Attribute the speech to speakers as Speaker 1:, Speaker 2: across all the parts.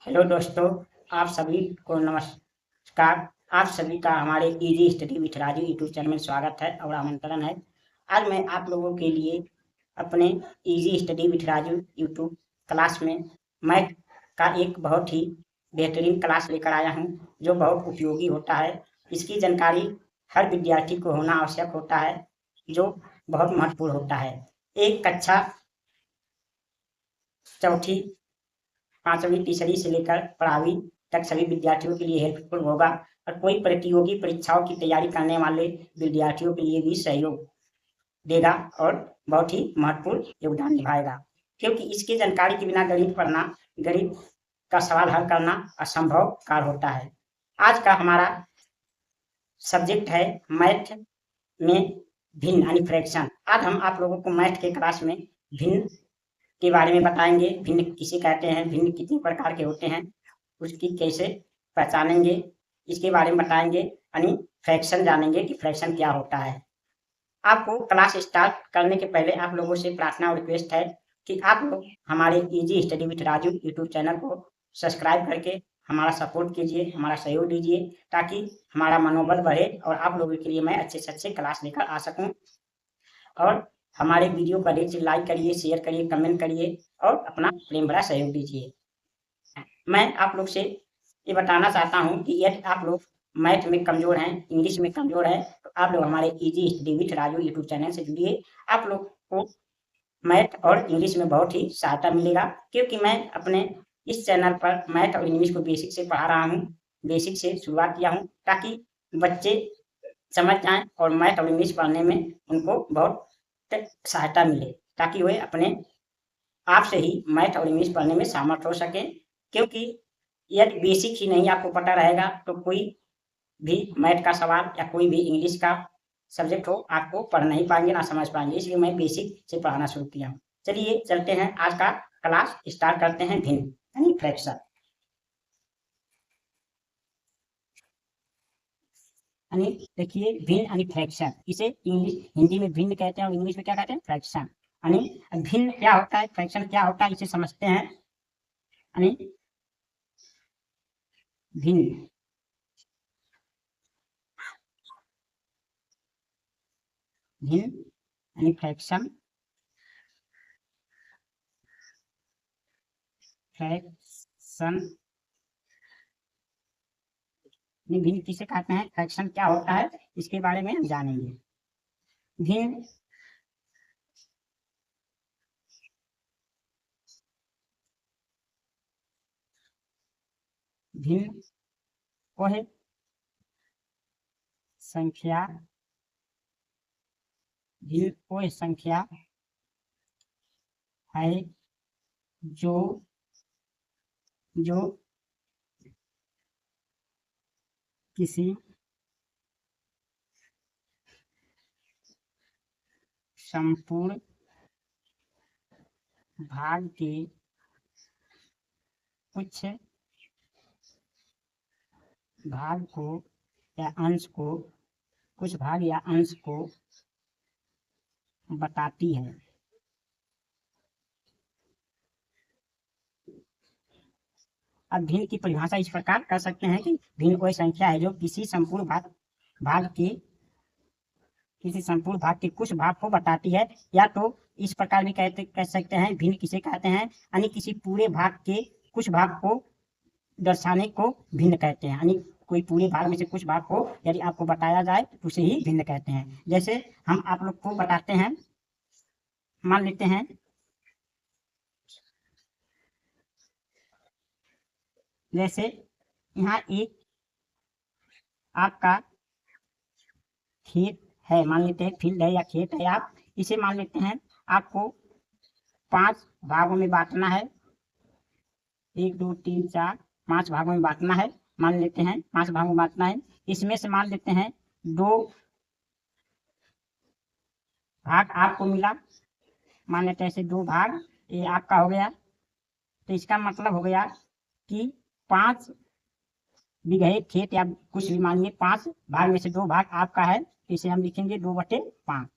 Speaker 1: Hello दोस्तों, आप सभी को नमस्कार। आप सभी का हमारे easy study with Raju YouTube channel में स्वागत है और आमंत्रण है। आज मैं आप लोगों के लिए अपने easy study with Raju YouTube class में मैथ का एक बहुत ही बेहतरीन क्लास लेकर आया हूं, जो बहुत उपयोगी होता है। इसकी जानकारी हर विद्यार्थी को होना आवश्यक होता है, जो बहुत महत्वपूर्ण होता है। एक कक्षा चौथी, पांचवी, तीसरी से लेकर 12वीं तक सभी विद्यार्थियों के लिए हेल्पफुल होगा और कोई प्रतियोगी परीक्षाओं की तैयारी करने वाले विद्यार्थियों के लिए भी सहयोग देगा और बहुत ही महत्वपूर्ण योगदान निभाएगा, क्योंकि इसकी जानकारी के बिना गणित पढ़ना, गणित का सवाल हल करना असंभव कार्य होता है। आज का हमारा सब्जेक्ट है मैथ में भिन्न यानी फ्रैक्शन। आज हम आप लोगों को मैथ के क्लास में भिन्न के बारे में बताएंगे। भिन्न किसे कहते हैं, भिन्न कितने प्रकार के होते हैं, उसकी कैसे पहचानेंगे, इसके बारे में बताएंगे। यानी फ्रैक्शन जानेंगे कि फ्रैक्शन क्या होता है। आपको क्लास स्टार्ट करने के पहले आप लोगों से प्रार्थना और रिक्वेस्ट है कि आप लोग हमारे easy study with Raju YouTube channel को सब्सक्राइब करके हमारा सपोर्ट कीजिए, हमारा सहयोग दीजिए, ताकि हमारा मनोबल बढ़े और आप लोगों के लिए मैं अच्छे से अच्छे क्लास लेकर आ सकूं। और हमारे वीडियो को अधिक से लाइक करिए, शेयर करिए, कमेंट करिए और अपना प्रेम भरा सहयोग दीजिए। मैं आप लोग से ये बताना चाहता हूँ कि यदि आप लोग मैथ में कमज़ोर हैं, इंग्लिश में कमज़ोर हैं, तो आप लोग हमारे easy study with Raju YouTube channel से जुड़िए। आप लोग को मैथ और इंग्लिश में बहुत ही सहायता मिलेगा, क्योंकि मैं अपने इस चैनल पर मैथ और इंग्लिश को बेसिक से पढ़ा रहा हूँ, बेसिक से शुरुआत किया हूँ, ताकि बच्चे समझ जाएँ और मैथ और इंग्लिश पढ़ने में उनको बहुत सहायता मिले, ताकि वे अपने आप से ही मैथ और इंग्लिश पढ़ने में समर्थ हो सकें। क्योंकि यदि बेसिक ही नहीं आपको पता रहेगा तो कोई भी मैथ का सवाल या कोई भी इंग्लिश का सब्जेक्ट हो, आपको पढ़ नहीं पाएंगे, ना समझ पाएंगे। इसलिए मैं बेसिक से पढ़ाना शुरू किया हूँ। चलिए चलते हैं, आज का क्लास स्टार्ट करते हैं। भिन्न यानी फ्रैक्शन, यानी देखिए भिन्न यानी फ्रैक्शन, इसे इंग्लिश हिंदी में भिन्न कहते हैं और इंग्लिश में क्या कहते हैं, फ्रैक्शन। यानी भिन्न क्या होता है, फ्रैक्शन क्या होता है, इसे समझते हैं। यानी भिन्न भिन्न यानी फ्रैक्शन, फ्रैक्शन भिन्न किसे कहते हैं, फ्रैक्शन क्या होता है, इसके बारे में हम जानेंगे। भिन्न भिन्न वह संख्या, भिन्न वह संख्या है जो जो किसी संपूर्ण भाग के कुछ भाग को या अंश को, कुछ भाग या अंश को बताती है। अब भिन्न की परिभाषा इस प्रकार कर सकते हैं कि भिन्न वह संख्या है जो किसी संपूर्ण भाग के कुछ भाग को बताती है। या तो इस प्रकार भी कह सकते हैं, भिन्न किसे कहते हैं, यानी किसी पूरे भाग के कुछ भाग को दर्शाने को भिन्न कहते हैं। यानी कोई पूरे भाग में से कुछ भाग को यदि आपको बताया जाए तो उसे ही भिन्न कहते हैं। जैसे हम आप लोग को बताते हैं, मान लेते हैं जैसे यहाँ एक आपका खेत है, मान लेते हैं फील्ड है या खेत है, आप इसे मान लेते हैं आपको 5 भागों में बांटना है। 1 2 3 4 5 भागों में बांटना है, मान लेते हैं 5 भागों में बांटना है। इसमें से मान लेते हैं 2 भाग आपको मिला, मान लेते हैं ऐसे 2 भाग ये आपका हो गया। तो इसका मतलब हो गया कि 5 बीघे खेत या कुछ भी मानिए, 5 भाग में से 2 भाग आपका है, तो इसे हम लिखेंगे 2/5।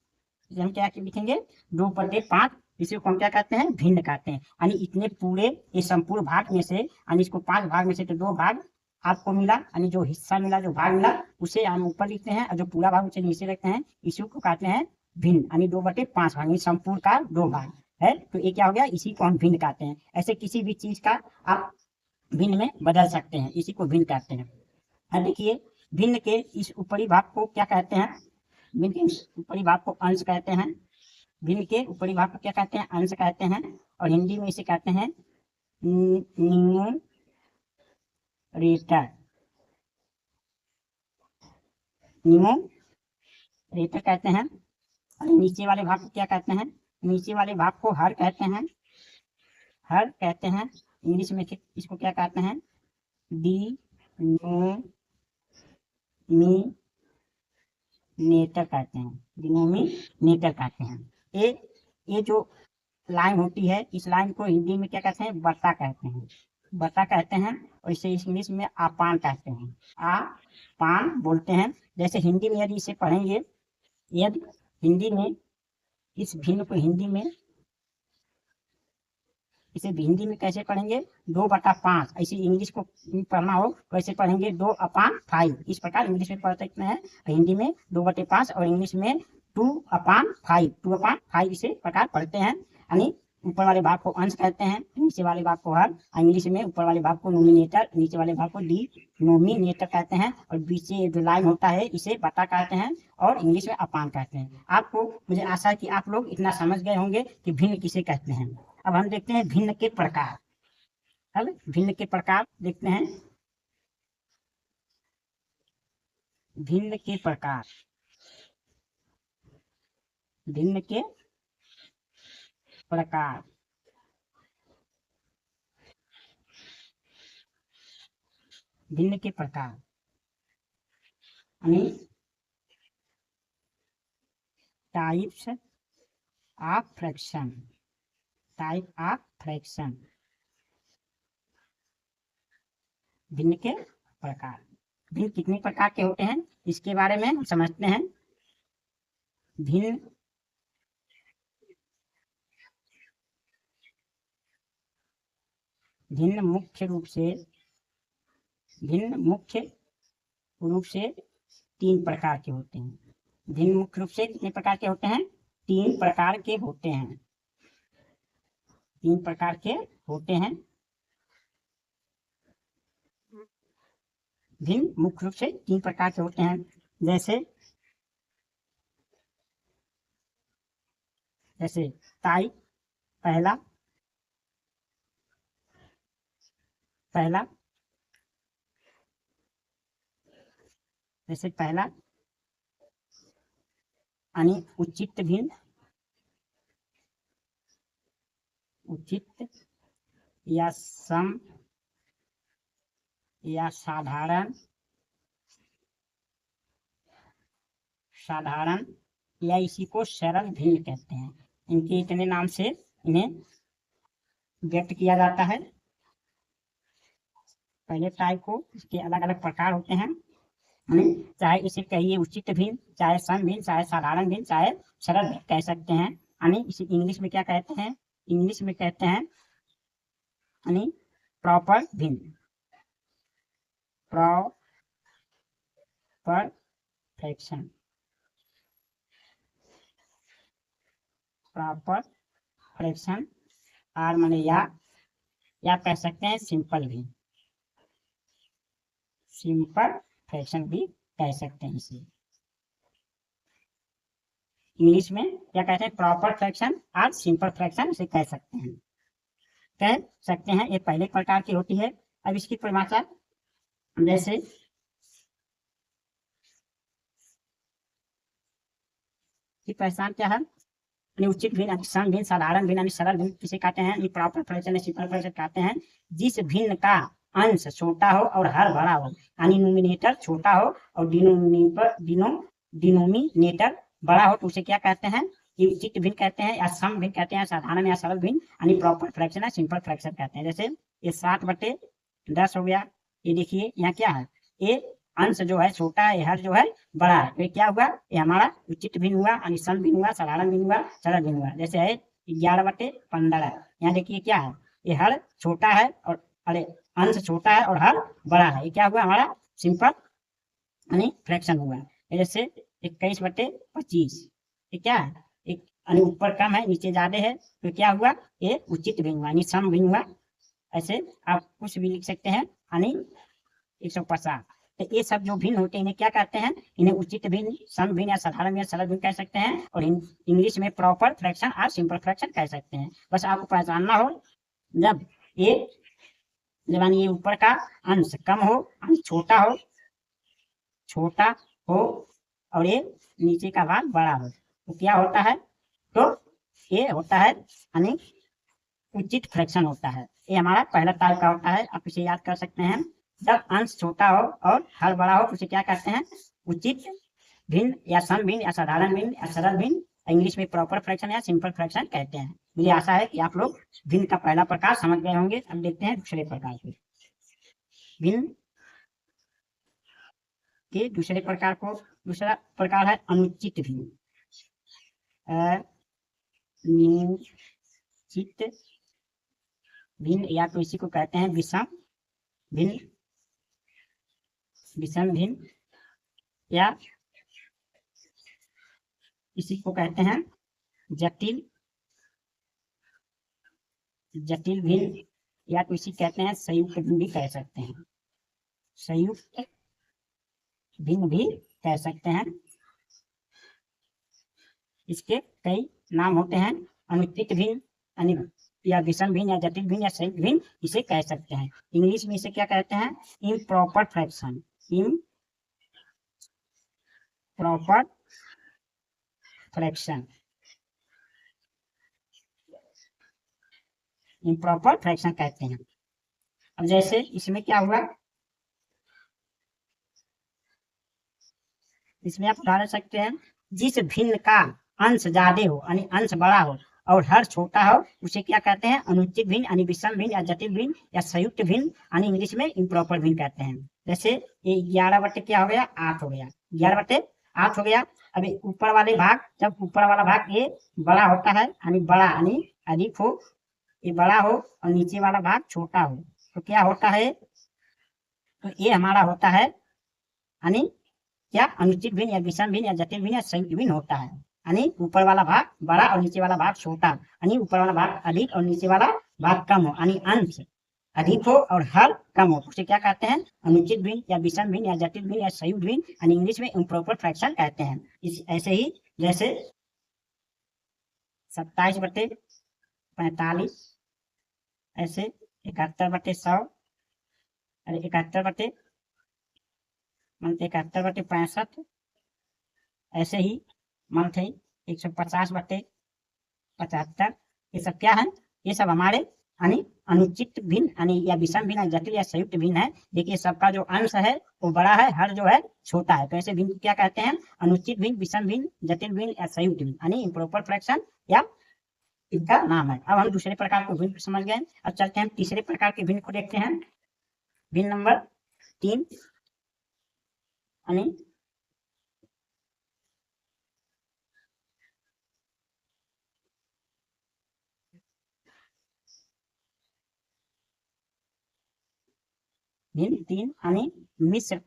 Speaker 1: इसे हम क्या लिखेंगे, 2/5 इसी को हम क्या कहते हैं, भिन्न कहते हैं। यानी इतने पूरे ये संपूर्ण भाग में से, यानी इसको 5 भाग में से तो 2 भाग आपको मिला, यानी जो हिस्सा मिला, जो भाग मिला उसे हम ऊपर लिखते हैं, और जो पूरा भाग उसे नीचे रखते हैं, इसी को कहते हैं भिन्न। यानी 2/5 भाग, संपूर्ण का 2 भाग है, तो ये क्या हो गया, इसी को हम भिन्न कहते हैं। ऐसे किसी भी चीज का आप भिन्न में बदल सकते हैं, इसी को भिन्न कहते हैं। अब देखिए, भिन्न के इस ऊपरी भाग को क्या कहते हैं, भिन्न के ऊपरी भाग को अंश कहते हैं। भिन्न के ऊपरी भाग को क्या कहते हैं, अंश कहते हैं, और हिंदी में इसे कहते हैं न्यूमरेटर। न्यूमरेटर कहते हैं। और नीचे वाले भाग को क्या कहते हैं, नीचे वाले भाग को हर कहते हैं, हर कहते हैं। इंग्लिश में इसको क्या कहते हैं, डिनोमिनेटर कहते हैं, डिनोमिनेटर कहते हैं। ये जो लाइन होती है, इस लाइन को हिंदी में क्या कहते हैं, बटा कहते हैं, बटा कहते हैं, और इसे इंग्लिश में अपान कहते हैं, अपान बोलते हैं। जैसे हिंदी में यदि इसे पढ़ेंगे, यदि हिंदी में इस भिन्न को हिंदी में, इसे हिंदी में कैसे पढ़ेंगे, 2/5। ऐसे इंग्लिश को पढ़ना हो कैसे पढ़ेंगे, 2/5। इस प्रकार इंग्लिश में पढ़ सकते हैं, हिंदी में 2/5 और इंग्लिश में 2/5, 2/5 इसे प्रकार पढ़ते हैं। यानी ऊपर वाले भाग को अंश कहते हैं, नीचे वाले भाग को हर। इंग्लिश में ऊपर वाले भाग को नोमिनेटर, नीचे वाले भाग को डिनोमिनेटर कहते हैं, और बीच से जो लाइन होता है इसे बटा कहते हैं, और इंग्लिश में अपान कहते हैं। आपको, मुझे आशा है कि आप लोग इतना समझ गए होंगे कि भिन्न किसे कहते हैं। अब हम देखते हैं भिन्न के प्रकार। अब भिन्न के प्रकार देखते हैं, भिन्न के प्रकार, भिन्न के प्रकार। भिन्न के प्रकार यानी types of fraction, type of fraction. भिन्न के प्रकार, भिन्न कितने प्रकार के होते हैं इसके बारे में हम समझते हैं। भिन्न भिन्न मुख्य रूप से 3 प्रकार के होते हैं। भिन्न मुख्य रूप से कितने प्रकार के होते हैं, 3 प्रकार के होते हैं, 3 प्रकार के होते हैं। भिन्न मुख्य रूप से 3 प्रकार के होते हैं। जैसे टाइप पहला जैसे पहला यानी उचित भिन्न, उचित या सम या साधारण या इसी को सरल भिन्न कहते हैं। इनके इतने नाम से इन्हें व्यक्त किया जाता है। पहले टाइप को, इसके अलग अलग प्रकार होते हैं, चाहे इसे कहिए उचित भिन्न, चाहे सम भिन्न, चाहे साधारण भिन्न, चाहे सरल भिन्न कह सकते हैं। यानी इसे इंग्लिश में क्या कहते हैं, इंग्लिश में कहते हैं यानी प्रॉपर भिन्न, प्रॉपर फ्रैक्शन, प्रॉपर फ्रैक्शन। और माने या कह सकते हैं सिंपल भिन्न, सिंपल फ्रैक्शन भी कह सकते हैं इसे। इंग्लिश में क्या कहते हैं, प्रॉपर फ्रैक्शन और सिंपल फ्रैक्शन इसे कह सकते हैं। ये पहले प्रकार की होती है। अब इसकी परिभाषा, जैसे की पहचान क्या है, उचित भिन्न, सम भिन्न, साधारण भिन्न, सरल भिन्न किसे कहते हैं, प्रॉपर फ्रैक्शन, सिंपल फ्रैक्शन कहते हैं। जिस भिन्न का अंश छोटा हो और हर बड़ा हो, यानी नोमिनेटर छोटा हो और डिनोमिनेटर बड़ा हो, तो उसे क्या कहते हैं, उचित भिन्न कहते हैं, या सम भिन्न कहते हैं, साधारण या सरल भिन्न, यानी प्रॉपर फ्रैक्शन या सिंपल फ्रैक्शन कहते हैं। जैसे ये 7/10 हो गया। ये देखिए यहाँ क्या है, ये अंश जो है छोटा है, हर जो है बड़ा है, तो ये क्या हुआ, ये हमारा उचित भिन्न हुआ, यानी सम भिन्न हुआ, साधारण भिन्न हुआ, सरल भिन्न हुआ। जैसे है 11/15। यहाँ देखिए क्या है, ये हर छोटा है और अरे अंश छोटा है और हर बड़ा है। ये क्या हुआ हमारा सिंपल यानी फ्रैक्शन हुआ। जैसे 21/25, ये क्या है, एक यानी ऊपर कम है नीचे ज्यादा है, तो क्या हुआ ये उचित भिन्न हुआ यानी सम भिन्न हुआ। ऐसे आप कुछ भी लिख सकते हैं यानी 150। तो ये सब जो भिन्न होते हैं इन्हें क्या कहते हैं, इन्हें उचित भिन्न, सम भिन्न या साधारण भिन्न, सरल भिन्न कह सकते हैं, और इंग्लिश में प्रॉपर फ्रैक्शन और सिंपल फ्रैक्शन कह सकते हैं। बस आपको पहचानना हो, जब ये यानी ये ऊपर का अंश कम हो यानी छोटा हो और ये नीचे का भाग बड़ा हो, तो क्या होता है, तो ये होता है यानी उचित फ्रैक्शन होता है। ये हमारा पहला टाइप का होता है, आप इसे याद कर सकते हैं। जब अंश छोटा हो और हर बड़ा हो तो उसे क्या कहते हैं, उचित भिन्न या सम भिन्न या साधारण भिन्न या सरल भिन्न, इंग्लिश में प्रॉपर फ्रैक्शन या सिंपल फ्रैक्शन कहते हैं। मुझे आशा है कि आप लोग भिन्न का पहला प्रकार समझ गए होंगे। अब देखते हैं दूसरे प्रकार के भिन्न के दूसरे प्रकार को। दूसरा प्रकार है अनुचित भिन्न। अनुचित भिन्न या तो इसी को कहते हैं विषम भिन्न, विषम भिन्न, या इसी को कहते हैं जटिल भिन्न, या तो इसी कहते हैं संयुक्त भिन्न भी कह सकते हैं, संयुक्त भिन्न भी कह सकते हैं। इसके कई नाम होते हैं, अनुचित भिन्न या विषम भिन्न या जटिल भिन्न या संयुक्त भिन्न इसे कह सकते हैं। इंग्लिश में इसे क्या कहते हैं, improper fraction, improper fraction, improper fraction कहते हैं। अब जैसे इसमें क्या हुआ, इसमें आप उदाहरण सकते हैं, जिस भिन्न का अंश ज्यादा हो यानी अंश बड़ा हो और हर छोटा हो उसे क्या कहते हैं, अनुचित भिन्न यानी विषम भिन्न या जटिल भिन्न या संयुक्त भिन्न यानी इंग्लिश में इम्प्रॉपर भिन्न कहते हैं। जैसे ये 11 क्या हो गया 8 हो गया, 11/8 हो गया। अभी ऊपर वाले भाग, जब ऊपर वाला भाग ये बड़ा होता है यानी बड़ा यानी अधिक हो, ये बड़ा हो और नीचे वाला भाग छोटा हो, तो क्या होता है, तो ये हमारा होता है यानी क्या अनुचित भिन्न या विषम भिन्न या जटिल भिन्न या संयुक्त भिन्न होता है। यानी ऊपर वाला भाग बड़ा और नीचे वाला भाग छोटा, यानी ऊपर वाला भाग अधिक और नीचे वाला भाग कम हो, यानी अंश अधिक हो और हर कम हो, उसे क्या कहते हैं, अनुचित भिन्न या विषम भिन्न या जटिल भिन्न या संयुक्त भिन्न, यानी इंग्लिश में इम्प्रॉपर फ्रैक्शन कहते हैं। ऐसे ही जैसे 27/45, ऐसे 71/100, अरे 71/65, ऐसे ही 150/75, ये सब क्या है, ये सब हमारे यानी अनुचित भिन्न यानी या विषम भिन्न, जटिल या संयुक्त भिन्न है। देखिए सबका जो अंश है वो बड़ा है, हर जो है छोटा है, तो ऐसे भिन्न क्या कहते हैं, अनुचित भिन्न, विषम भिन्न, जटिल भिन्न या संयुक्त भिन्न, यानी इम्प्रॉपर फ्रैक्शन या इनका नाम है। अब हम दूसरे प्रकार को भिन्न समझ गए, अब चलते हैं तीसरे प्रकार के भिन्न को देखते हैं। भिन्न नंबर 3 यानी भिन्न 3 यानी मिश्र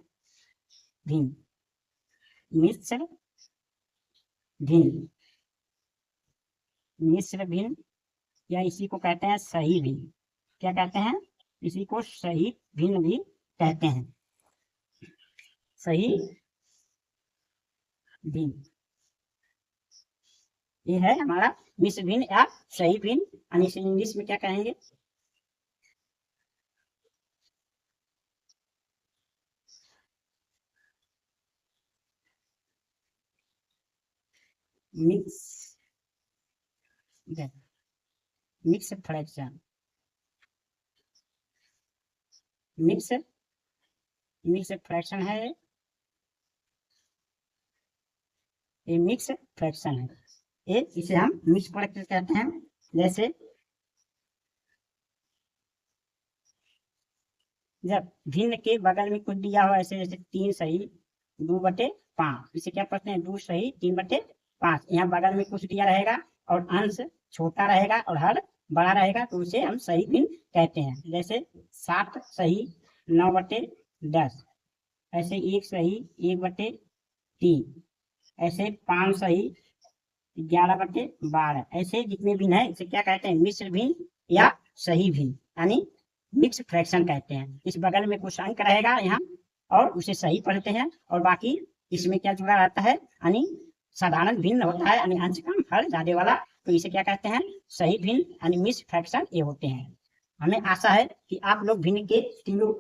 Speaker 1: भिन्न, मिश्र भिन्न, मिश्र भिन्न, या इसी को कहते हैं सही भिन्न। क्या कहते हैं, इसी को सही भिन्न भी कहते हैं, सही भिन्न। ये है हमारा मिश्र भिन्न या सही भिन्न, यानी इसे इंग्लिश में क्या कहेंगे, मिक्स फ्रैक्शन, मिक्स फ्रैक्शन है, ये मिक्स फ्रैक्शन है, ये इसे हम मिक्स फ्रैक्शन कहते हैं। जैसे जब भिन्न के बगल में कुछ दिया हो, ऐसे जैसे 3 सही 2/5, इसे क्या पढ़ते हैं, 2 सही 3/5, यहाँ बगल में कुछ दिया रहेगा और अंश छोटा रहेगा और हर बड़ा रहेगा तो उसे हम सही भिन्न कहते हैं। जैसे 7 सही 9/10, ऐसे 1 सही 1/3, ऐसे 5 सही 11/12, ऐसे जितने भिन्न है इसे क्या कहते हैं? मिश्र भिन्न या सही भिन्न, यानी मिक्स फ्रैक्शन कहते हैं। इस बगल में कुछ अंक रहेगा यहाँ और उसे सही पढ़ते हैं, और बाकी इसमें क्या जुड़ा रहता है? यानी साधारण भिन्न होता है, यानी अंश कम हर ज्यादा वाला, तो इसे क्या कहते हैं? सही भिन्न यानी मिक्स फ्रैक्शन ये होते हैं। हमें आशा है कि आप लोग भिन्न के तीनों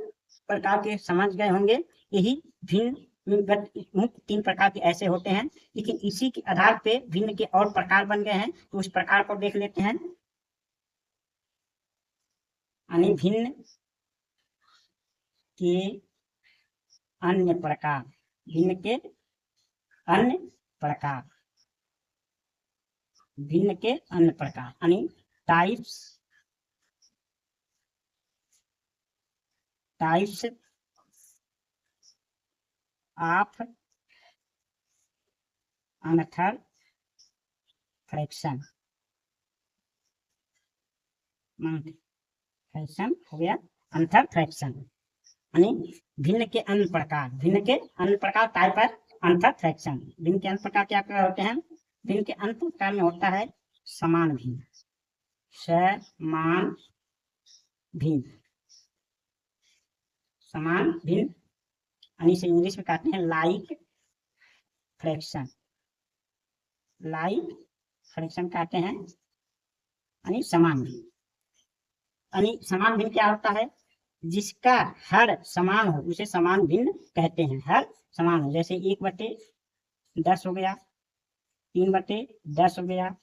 Speaker 1: प्रकार के समझ गए होंगे। यही भिन्न मुख्य 3 प्रकार के ऐसे होते हैं, लेकिन इसी के आधार पे भिन्न के और प्रकार बन गए हैं, तो उस प्रकार को देख लेते हैं। यानी भिन्न के अन्य प्रकार, भिन्न के अन्य प्रकार, भिन्न के अन्य प्रकार यानी टाइप्स ऑफ अनथर फ्रैक्शन। फ्रैक्शन हो गया अनथर फ्रैक्शन, यानी भिन्न के अन्य प्रकार, भिन्न के अन्य प्रकार टाइप है अनथर फ्रैक्शन। भिन्न के अन्य प्रकार क्या क्या होते हैं? भिन्न के अन्य प्रकार में होता है समान भिन्न, समान भिन्न, समान भिन्न, यानी इसे इंग्लिश में कहते हैं लाइक फ्रैक्शन, लाइक फ्रैक्शन कहते हैं, यानी समान भिन्न। यानी समान भिन्न क्या होता है? जिसका हर समान हो उसे समान भिन्न कहते हैं। हर समान हो, जैसे 1/10 हो गया, 3/10 हो गया,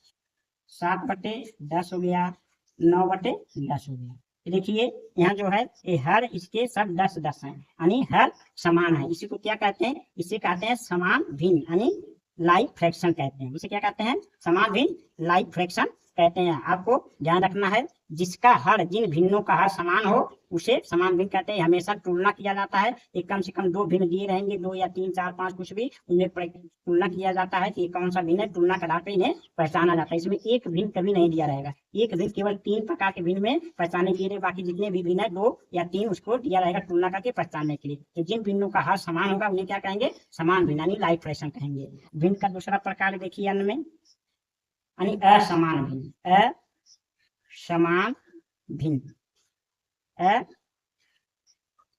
Speaker 1: 7/10 हो गया, 9/10 हो गया। देखिए यहाँ जो है ये हर इसके सब 10-10 हैं, यानी हर समान है। इसी को क्या कहते हैं? इसे कहते हैं समान भिन्न, यानी लाइक फ्रैक्शन कहते हैं। इसे क्या कहते हैं? समान भिन्न लाइक फ्रैक्शन कहते हैं। आपको ध्यान रखना है, जिसका हर, जिन भिन्नों का हर समान हो उसे समान भिन्न कहते हैं। हमेशा तुलना किया जाता है, एक कम से कम 2 भिन्न दिए रहेंगे, 2 या 3 4 5 कुछ भी, उनमें तुलना किया जाता है कि ये कौन सा भिन्न है, तुलना के आधार पर इन्हें पहचाना जाता है। इसमें एक भिन्न कभी नहीं दिया रहेगा, एक भिन्न केवल 3 प्रकार के भिन्न में पहचाने के लिए, बाकी जितने भी भिन्न है 2 या 3 उसको दिया रहेगा तुलना करके पहचानने के लिए। तो जिन भिन्नों का हर समान होगा उन्हें क्या कहेंगे? समान भिन्न, यानी लाइक फ्रैक्शन कहेंगे। भिन्न का दूसरा प्रकार देखिए अन्य में, यानी असमान भिन्न, असमान भिन्न,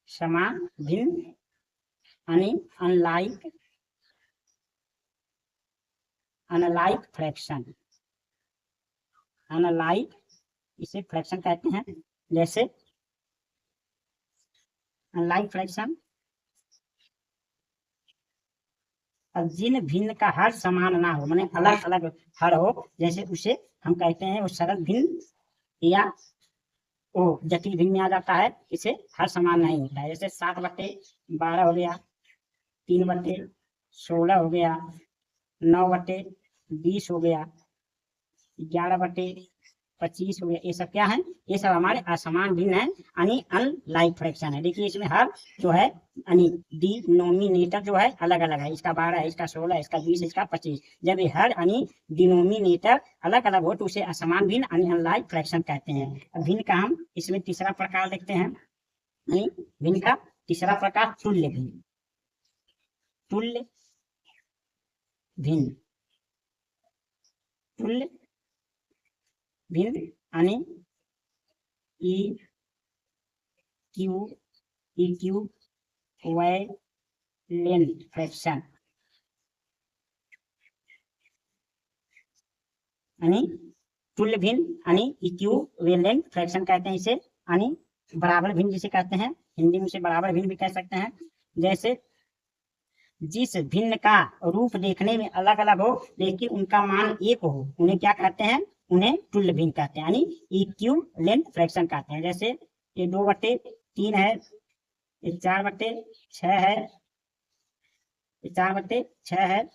Speaker 1: असमान भिन्न, यानी अनलाइक, अनलाइक फ्रैक्शन, अनलाइक इसे फ्रैक्शन कहते हैं। जैसे अनलाइक फ्रैक्शन, अब जिन भिन्न का हर समान ना हो, माने अलग अलग हर हो, जैसे उसे हम कहते हैं वो सरल भिन्न या वो जटिल भिन्न में आ जाता है, इसे हर समान नहीं होता है। जैसे 7/12 हो गया, 3/16 हो गया, 9/20 हो गया, 11/25 हो गया। ये सब क्या है? ये सब हमारे असमान भिन्न है, यानी अनलाइक फ्रैक्शन है। देखिए इसमें हर जो है यानी डिनोमिनेटर जो है अलग अलग है, इसका 12 है, इसका 16 है, इसका 20 है, इसका 25। जब ये हर यानी डिनोमिनेटर अलग अलग हो तो उसे असमान भिन्न यानी अनलाइक फ्रैक्शन कहते हैं। भिन्न का हम इसमें तीसरा प्रकार देखते हैं, यानी भिन्न का तीसरा प्रकार तुल्य भिन्न, तुल्य भिन्न, तुल्य भिन्न यानी इक्विवेलेंट फ्रैक्शन, यानी तुल्य भिन्न यानी इक्विवेलेंट फ्रैक्शन कहते हैं इसे, यानी बराबर भिन्न जिसे कहते हैं, हिंदी में उसे बराबर भिन्न भी कह सकते हैं। जैसे जिस भिन्न का रूप देखने में अलग अलग हो लेकिन उनका मान एक हो, उन्हें क्या कहते हैं? उन्हें तुल्य भिन्न कहते हैं, यानी इक्विवेलेंट फ्रैक्शन कहते हैं। जैसे ये 2/3 है, ये 4/6 है, ये 4/6 है,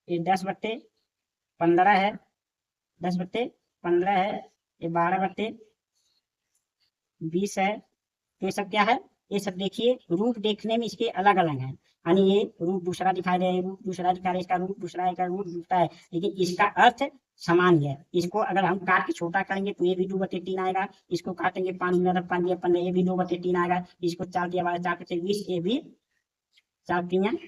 Speaker 1: ये 10/15 है, 10/15 है, ये 12/20 है। तो ये सब क्या है? ये सब देखिए रूप देखने में इसके अलग अलग हैं, यानी ये रूप दूसरा दिखाई दे रहा है, रूप दूसरा दिखा रहा है, इसका रूप दूसरा है, इसका रूप दूसरा है, लेकिन इसका अर्थ समान ही है। इसको अगर हम काट के छोटा करेंगे तो ये भी 2/3 आएगा, इसको काटेंगे 5 मिनट 5 दिया 15, ये भी 2/3 आएगा, इसको 4 दिया 12 4 से 20, ये भी 4 3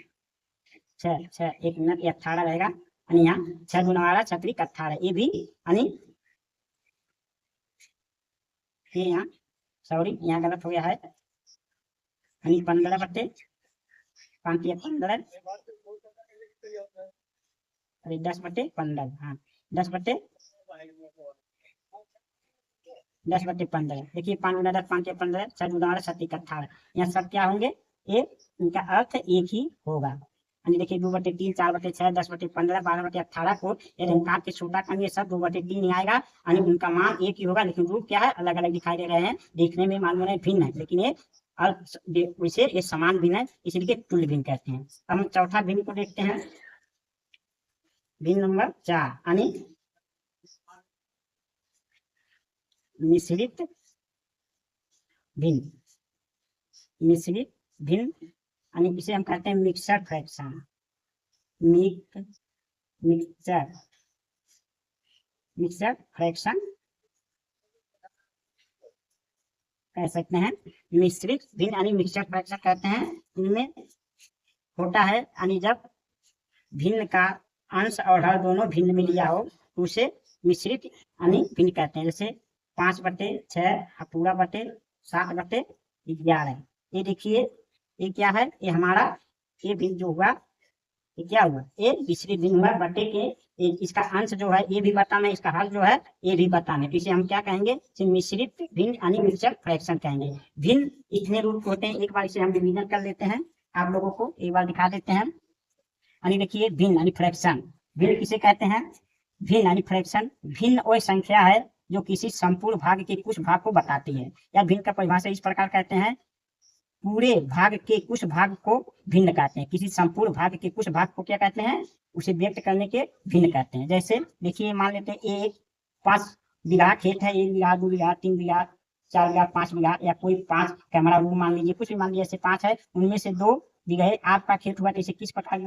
Speaker 1: 6 6 1 मिनट ये 18 रहेगा, यानी यहाँ 6 गुना 12 6 3 18, ये भी यानी फिर यहाँ सॉरी यहाँ गलत हो गया है, यानी 15/5 या 15, अरे 10/15, हाँ 10/15। देखिए 5 गुना 10 5 या 15 6 गुना 12 7 18, यहाँ सब क्या होंगे, ये इनका अर्थ एक ही होगा। यानी देखिए 2/3 4/6 10/15 12/18 को यदि हम काट के छोटा करेंगे सब 2/3 ही आएगा, यानी उनका मान एक ही होगा, लेकिन रूप क्या है अलग अलग दिखाई दे रहे हैं, देखने में मालूम है भिन्न है, लेकिन ये वैसे ये समान भिन्न है, इसलिए तुल्य भिन्न कहते हैं। अब हम चौथा भिन्न को देखते हैं, भिन्न नंबर 4 यानी मिश्रित भिन्न। मिश्रित भिन्न यानी इसे हम कहते हैं मिक्सर फ्रैक्शन, मिक्सर फ्रैक्शन कह सकते हैं। मिश्रित भिन्न यानी मिक्सर फ्रैक्शन कहते हैं, इनमें होता है यानी जब भिन्न का अंश और हर दोनों भिन्न में लिया हो तो उसे मिश्रित यानी भिन्न कहते हैं। जैसे 5/6 पूरा बटे 7/11, ये देखिए ये क्या है, ये हमारा ये भिन्न जो हुआ ये क्या हुआ, ये मिश्रित भिन्न हुआ, बटे के इसका अंश जो है ये भी बताना है, इसका हल जो है ये भी बताना है, तो इसे हम क्या कहेंगे, मिश्रित भिन्न यानी मिक्सर फ्रैक्शन कहेंगे। भिन्न इतने रूप होते हैं, एक बार इसे हम डिवीजन कर लेते हैं, आप लोगों को एक बार दिखा देते हैं। यानी देखिए भिन्न यानी फ्रैक्शन, भिन्न किसे कहते हैं, भिन्न यानी फ्रैक्शन, भिन्न वह संख्या है जो किसी संपूर्ण भाग के कुछ भाग को बताती है, या भिन्न का परिभाषा इस प्रकार कहते हैं, पूरे भाग के कुछ भाग को भिन्न कहते हैं, किसी संपूर्ण भाग के कुछ भाग को क्या कहते हैं, उसे व्यक्त करने के भिन्न कहते हैं। जैसे देखिए मान लेते हैं एक 5 बीघा खेत है, 1 बीघा 2 बीघा 3 बीघा 4 बीघा 5 बीघा, या कोई 5 कैमरा रूम मान लीजिए, कुछ भी मान लीजिए, ऐसे 5 है, उनमें से 2 बीघे आपका खेत हुआ, तो इसे किस प्रकार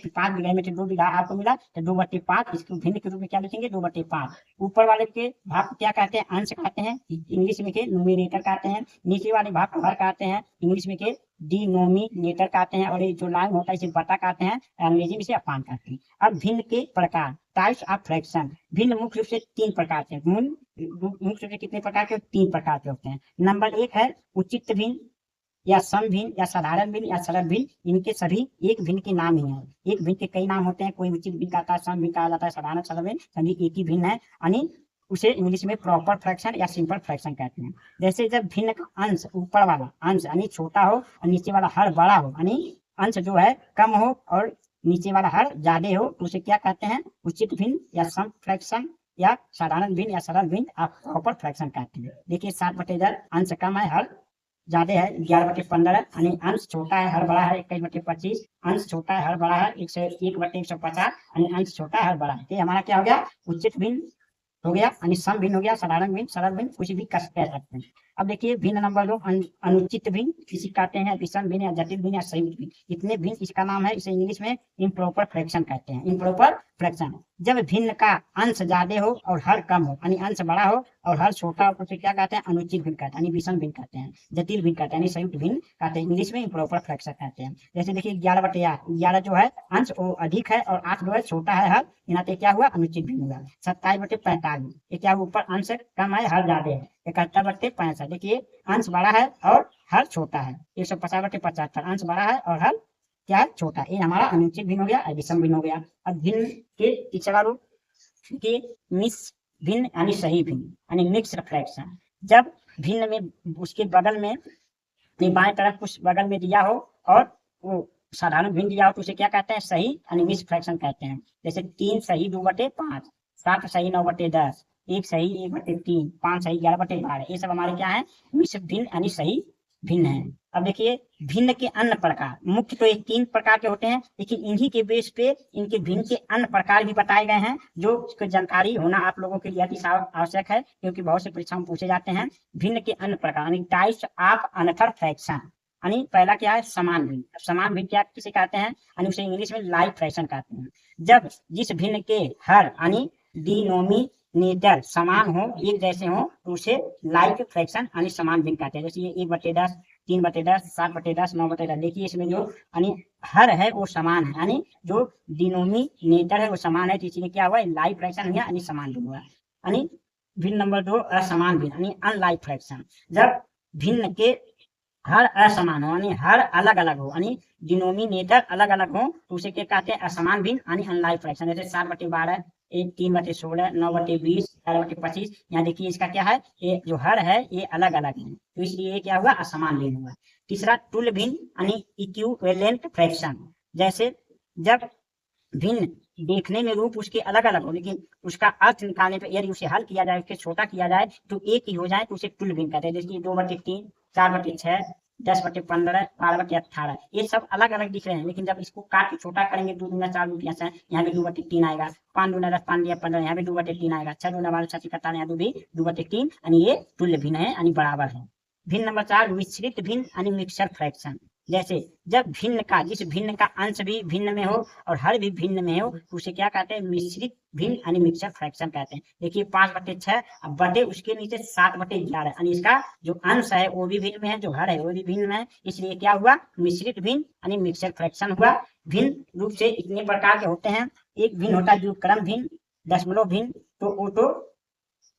Speaker 1: 5 बीघे में 2 बीघा आपको मिला, तो 2/5 इसको भिन्न के रूप में क्या लिखेंगे 2/5। ऊपर वाले के भाग को क्या कहते हैं, अंश कहते हैं, इंग्लिश में के न्यूमरेटर कहते हैं, नीचे वाले भाग को हर कहते हैं, इंग्लिश में के डिनोमिनेटर कहते हैं, और ये जो लाइन होता है इसे बटा कहते हैं, अंग्रेजी में इसे अपान कहते हैं। अब भिन्न के प्रकार, टाइप्स ऑफ फ्रैक्शन, भिन्न मुख्य रूप से 3 प्रकार के, मुख्य रूप से कितने प्रकार के, 3 प्रकार के होते हैं। नंबर 1 है उचित भिन्न या सम भिन्न या साधारण भिन्न या सरल भिन्न, इनके सभी एक भिन्न के नाम ही है। एक भिन्न के कई नाम होते हैं, कोई उचित भिन्न कहता है, सम भिन्न कहा जाता है, साधारण सरल भिन्न, सभी एक ही भिन्न है, यानी उसे इंग्लिश में प्रॉपर फ्रैक्शन या सिंपल फ्रैक्शन कहते हैं। जैसे जब भिन्न का अंश, ऊपर वाला अंश यानी छोटा हो और नीचे वाला हर बड़ा हो, यानी अंश जो है कम हो और नीचे वाला हर ज्यादा हो, तो उसे क्या कहते हैं, उचित भिन्न या सम फ्रैक्शन या साधारण भिन्न या सरल भिन्न, आप प्रॉपर फ्रैक्शन कहते हैं। देखिए 7/10 अंश कम है हर ज्यादा है, 11/15 यानी अंश छोटा है हर बड़ा है, 21/25 अंश छोटा है हर बड़ा है, 101/150 यानी अंश छोटा है हर बड़ा है। ये हमारा क्या हो गया, उचित भिन्न हो गया, यानी सम भिन्न हो गया, साधारण भिन्न सरल भिन्न कुछ भी कह सकते हैं। अब देखिए भिन्न नंबर 2 अनुचित भिन्न, किसी कहते हैं विषम भिन्न या जटिल भिन्न या संयुक्त भिन्न, इतने भिन्न इसका नाम है, इसे इंग्लिश में इम्प्रॉपर फ्रैक्शन कहते हैं। इम्प्रॉपर फ्रैक्शन जब भिन्न का अंश ज्यादा हो और हर कम हो, यानी अंश बड़ा हो और हर छोटा हो, तो उसे क्या कहते हैं, अनुचित भिन्न कहते हैं, यानी विषम भिन्न कहते हैं, जटिल भिन्न कहते हैं, यानी संयुक्त भिन्न कहते हैं, इंग्लिश में इम्प्रॉपर फ्रैक्शन कहते हैं। जैसे देखिए 11/11 जो है अंश वो अधिक है और 8 जो है छोटा है हर, यहाँ पे क्या हुआ, अनुचित भिन्न हुआ। 27/45 ये क्या, ऊपर अंश कम है हर ज्यादा है। 71/65 देखिए अंश बड़ा है और हर छोटा है। 150/75 अंश बड़ा है और हर क्या है, छोटा। ये हमारा अनुचित भिन्न हो गया, विषम भिन्न हो गया। अब भिन्न के तीसरा रूप के मिश्र भिन्न यानी सही भिन्न, यानी मिक्स्ड फ्रैक्शन, जब भिन्न में उसके बगल में बाएं तरफ कुछ बगल में दिया हो और वो साधारण भिन्न दिया हो, तो उसे क्या कहते हैं, सही यानी मिक्स्ड फ्रैक्शन कहते हैं। जैसे 3 सही 2/5, 7 सही 9/10, 1 सही 1/3, 5 सही 11/12, ये सब हमारे क्या है, मिश्र भिन्न यानी सही भिन्न है। अब देखिए भिन्न के अन्य प्रकार, मुख्य तो ये 3 प्रकार के होते हैं, लेकिन इन्हीं के बेस पे इनके भिन्न के अन्य प्रकार भी बताए गए हैं, जो इसकी जानकारी होना आप लोगों के लिए अति आवश्यक है, क्योंकि बहुत से परीक्षा में पूछे जाते हैं। भिन्न के अन्य प्रकार यानी टाइप्स ऑफ अनथर फ्रैक्शन, यानी पहला क्या है, समान भिन्न। अब समान भिन्न क्या किसे कहते हैं, यानी उसे इंग्लिश में लाइक फ्रैक्शन कहते हैं। जब जिस भिन्न के हर यानी डिनोमिनेटर समान हो, एक जैसे हो, तो उसे लाइक फ्रैक्शन यानी समान भिन्न कहते हैं। जैसे ये 1/10, 3/10, 7/10, 9/10। देखिए इसमें जो यानी हर है वो समान है, यानी जो डिनोमिनेटर है वो समान है, तो इसलिए क्या हुआ, लाइक फ्रैक्शन हुआ यानी समान भिन्न हुआ। यानी भिन्न नंबर 2 असमान भिन्न यानी अनलाइक फ्रैक्शन। जब भिन्न के हर असमान हो यानी हर अलग अलग हो, यानी डिनोमिनेटर अलग अलग हो, तो उसे क्या कहते हैं, असमान भिन्न यानी अनलाइक फ्रैक्शन। जैसे 7/12, 3/16, 9/20, 11/25। यहाँ देखिए इसका क्या है, ये जो हर है ये अलग अलग है, तो इसलिए ये क्या हुआ, असमान भिन्न हुआ। तीसरा तुल्य भिन्न यानी इक्विवेलेंट फ्रैक्शन। जैसे जब भिन्न देखने में रूप उसके अलग अलग हो, लेकिन उसका अर्थ निकालने पे यदि उसे हल किया जाए, उसके छोटा किया जाए, तो एक ही हो जाए, तो उसे तुल्य भिन्न कहते हैं। जैसे 2/3, 4/6, 10/15, 12/18। ये सब अलग अलग दिख रहे हैं, लेकिन जब इसको काट के छोटा करेंगे, 2 दूना 4 दूना 6, यहाँ भी 2/3 आएगा, 5 दूना 10, 5 दिया 15, यहाँ भी 2/3 आएगा, 6 दूना 12, 6 41, यहाँ भी 2/3, यानी ये तुल्य भिन्न है यानी बराबर है। भिन्न नंबर 4 मिश्रित भिन्न यानी मिक्सर फ्रैक्शन। जैसे जब भिन्न का जिस भिन्न का अंश भी भिन्न में हो और हर भी भिन्न में हो, तो उसे क्या कहते हैं, मिश्रित भिन्न यानी मिक्सर फ्रैक्शन कहते हैं। देखिए 5/6 अब बटे उसके नीचे 7/11, यानी इसका जो अंश है वो भी भिन्न में है, जो हर है वो भी भिन्न में है, इसलिए क्या हुआ, मिश्रित भिन्न यानी मिक्सर फ्रैक्शन हुआ। भिन्न रूप से इतने प्रकार के होते हैं। एक भिन्न होता है व्युत्क्रम भिन्न, दशमलव भिन्न, तो वो तो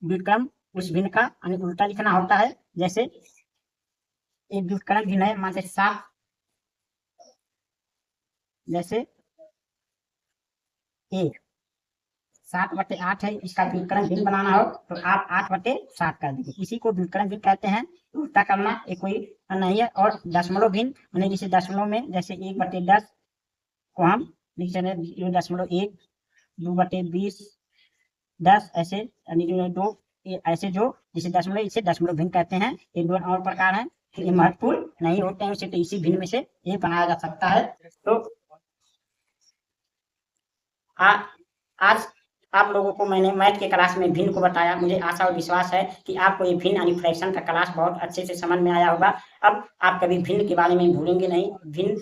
Speaker 1: व्युत्क्रम उस भिन्न का यानी उल्टा लिखना होता है। जैसे एक व्युत्क्रम भिन्न है, मान लीजिए 7, जैसे 7/8 है, इसका व्युत्क्रम भिन्न बनाना हो तो आप 8/7 कर दीजिए, इसी को व्युत्क्रम भिन्न कहते हैं। उल्टा करना ये कोई नहीं है। और दशमलव भिन्न मैंने जैसे दशमलव में जैसे 1/10 को हम लिख सकते हैं 0.1, 2/20, 10 ऐसे, यानी 2 ऐसे, जो जिसे दशमलव इसे दशमलव भिन्न कहते हैं। ये 2 और प्रकार हैं, ये महत्वपूर्ण नहीं होते हैं, उसे तो इसी भिन्न में से ये बनाया जा सकता है। तो आज आप लोगों को मैंने मैथ के क्लास में भिन्न को बताया। मुझे आशा और विश्वास है कि आपको ये भिन्न यानी फ्रैक्शन का क्लास बहुत अच्छे से समझ में आया होगा। अब आप कभी भिन्न के बारे में भूलेंगे नहीं। भिन्न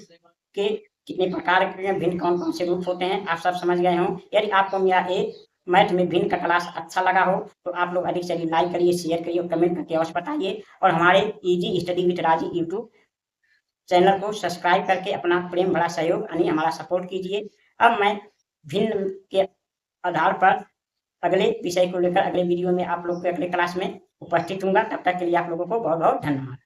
Speaker 1: के कितने प्रकार के, भिन्न कौन कौन से रूप होते हैं, आप सब समझ गए हों। यदि आपको मेरा ये मैथ में भिन्न का क्लास अच्छा लगा हो तो आप लोग अधिक से अधिक लाइक करिए, शेयर करिए और कमेंट करके अवश्य बताइए। और हमारे इजी स्टडी विद राजी यूट्यूब चैनल को सब्सक्राइब करके अपना प्रेम भरा सहयोग यानी हमारा सपोर्ट कीजिए। अब मैं भिन्न के आधार पर अगले विषय को लेकर अगले वीडियो में आप लोग के अगले क्लास में उपस्थित हूँगा। तब तक के लिए आप लोगों को बहुत बहुत धन्यवाद।